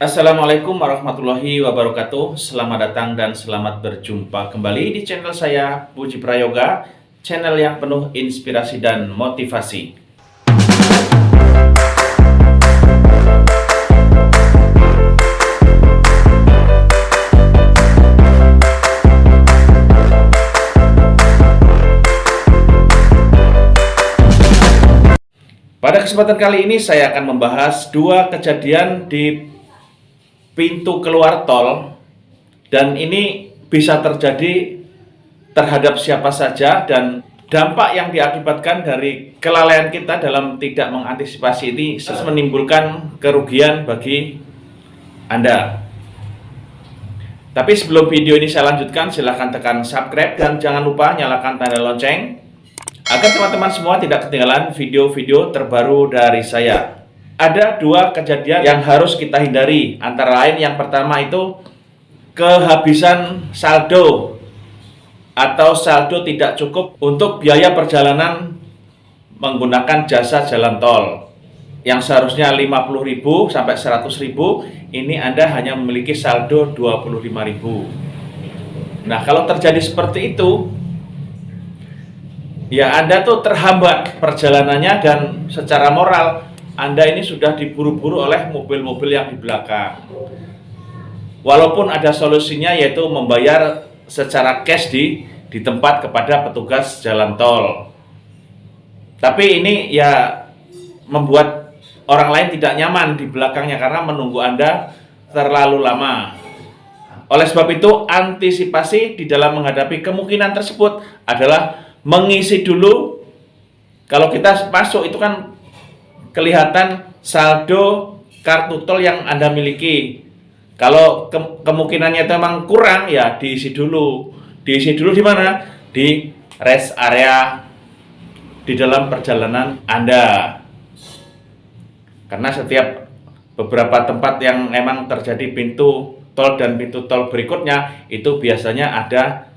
Assalamualaikum warahmatullahi wabarakatuh. Selamat datang dan selamat berjumpa kembali di channel saya, Puji Prayoga, channel yang penuh inspirasi dan motivasi. Pada kesempatan kali ini saya akan membahas dua kejadian di pintu keluar tol, dan ini bisa terjadi terhadap siapa saja, dan dampak yang diakibatkan dari kelalaian kita dalam tidak mengantisipasi ini menimbulkan kerugian bagi Anda. Tapi sebelum video ini saya lanjutkan, silahkan tekan subscribe dan jangan lupa nyalakan tanda lonceng agar teman-teman semua tidak ketinggalan video-video terbaru dari saya. Ada dua kejadian yang harus kita hindari, antara lain yang pertama itu kehabisan saldo atau saldo tidak cukup untuk biaya perjalanan menggunakan jasa jalan tol. Yang seharusnya 50.000 sampai 100.000, ini Anda hanya memiliki saldo 25.000. Nah, kalau terjadi seperti itu, ya Anda tuh terhambat perjalanannya, dan secara moral Anda ini sudah diburu-buru oleh mobil-mobil yang di belakang. Walaupun ada solusinya, yaitu membayar secara cash di tempat kepada petugas jalan tol. Tapi ini ya membuat orang lain tidak nyaman di belakangnya karena menunggu Anda terlalu lama. Oleh sebab itu, antisipasi di dalam menghadapi kemungkinan tersebut adalah mengisi dulu. Kalau kita masuk itu kan kelihatan saldo kartu tol yang Anda miliki. Kalau kemungkinannya itu memang kurang, ya diisi dulu. Diisi dulu di mana? Di rest area di dalam perjalanan Anda. Karena setiap beberapa tempat yang memang terjadi pintu tol dan pintu tol berikutnya itu biasanya ada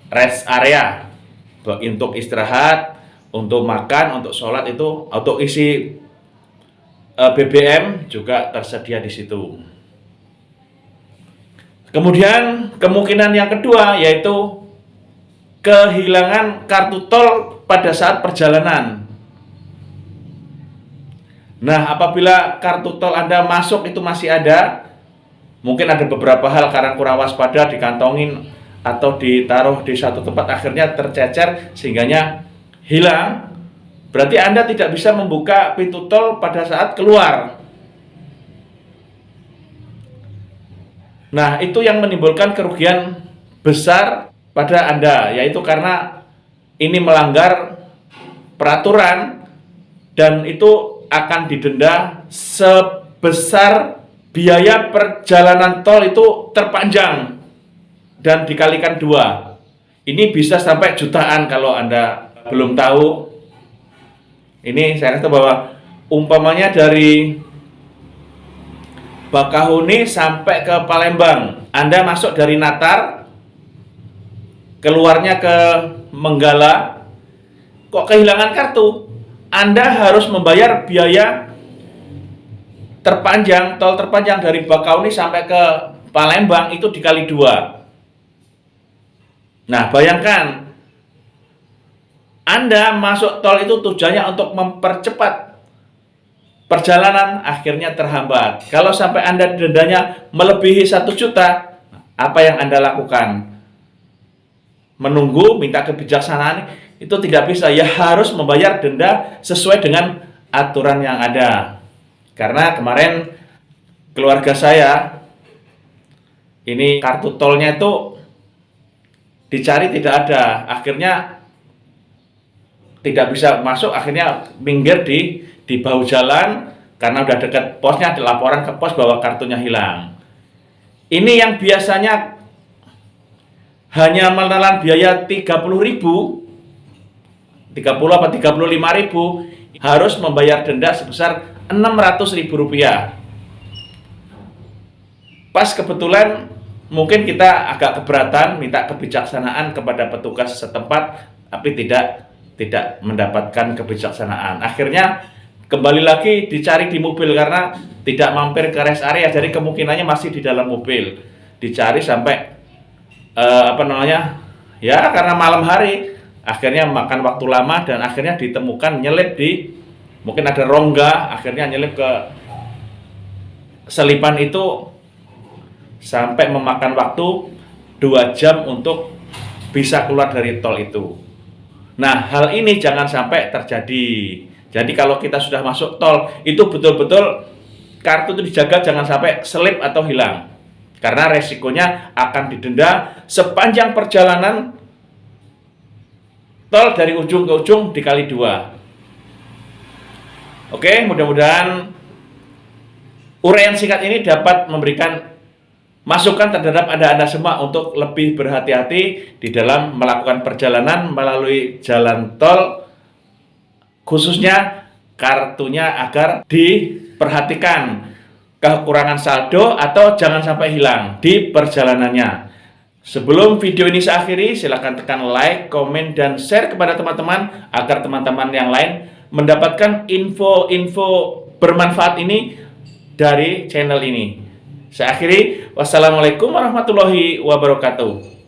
rest area untuk istirahat, untuk makan, untuk sholat, itu untuk isi BBM juga tersedia di situ. Kemudian kemungkinan yang kedua yaitu kehilangan kartu tol pada saat perjalanan. Nah, apabila kartu tol Anda masuk itu masih ada, mungkin ada beberapa hal karena kurang waspada dikantongin atau ditaruh di satu tempat, akhirnya tercecer sehingganya hilang. Berarti Anda tidak bisa membuka pintu tol pada saat keluar. Nah, itu yang menimbulkan kerugian besar pada Anda, yaitu karena ini melanggar peraturan, dan itu akan didenda sebesar biaya perjalanan tol itu terpanjang dan dikalikan 2. Ini bisa sampai jutaan kalau Anda belum tahu. Ini saya kata bahwa umpamanya dari Bakahuni sampai ke Palembang, Anda masuk dari Natar, keluarnya ke Menggala, kok kehilangan kartu, Anda harus membayar biaya terpanjang, tol terpanjang dari Bakahuni sampai ke Palembang itu dikali 2. Nah, bayangkan Anda masuk tol itu tujuannya untuk mempercepat perjalanan, akhirnya terhambat. Kalau sampai Anda dendanya melebihi 1 juta, apa yang Anda lakukan? Menunggu, minta kebijaksanaan? Itu tidak bisa, ya harus membayar denda sesuai dengan aturan yang ada. Karena kemarin keluarga saya ini kartu tolnya itu dicari tidak ada, akhirnya tidak bisa masuk, akhirnya minggir di bahu jalan karena udah dekat posnya, ada laporan ke pos bahwa kartunya hilang. Ini yang biasanya hanya menelan biaya 30.000, 30 apa 35.000, harus membayar denda sebesar 600.000 rupiah. Pas kebetulan mungkin kita agak keberatan minta kebijaksanaan kepada petugas setempat, tapi tidak mendapatkan kebijaksanaan. Akhirnya kembali lagi dicari di mobil karena tidak mampir ke rest area, jadi kemungkinannya masih di dalam mobil. Dicari sampai ya karena malam hari, akhirnya makan waktu lama dan akhirnya ditemukan nyelip di, mungkin ada rongga, akhirnya nyelip ke selipan itu sampai memakan waktu 2 jam untuk bisa keluar dari tol itu. Nah, hal ini jangan sampai terjadi. Jadi kalau kita sudah masuk tol, itu betul-betul kartu itu dijaga jangan sampai selip atau hilang. Karena resikonya akan didenda sepanjang perjalanan tol dari ujung ke ujung dikali 2. Oke, mudah-mudahan uraian singkat ini dapat memberikan masukan terhadap Anda semua untuk lebih berhati-hati di dalam melakukan perjalanan melalui jalan tol, khususnya kartunya agar diperhatikan kekurangan saldo atau jangan sampai hilang di perjalanannya. Sebelum video ini saya akhiri, silahkan tekan like, komen, dan share kepada teman-teman agar teman-teman yang lain mendapatkan info-info bermanfaat ini dari channel ini. Saya akhiri, wassalamualaikum warahmatullahi wabarakatuh.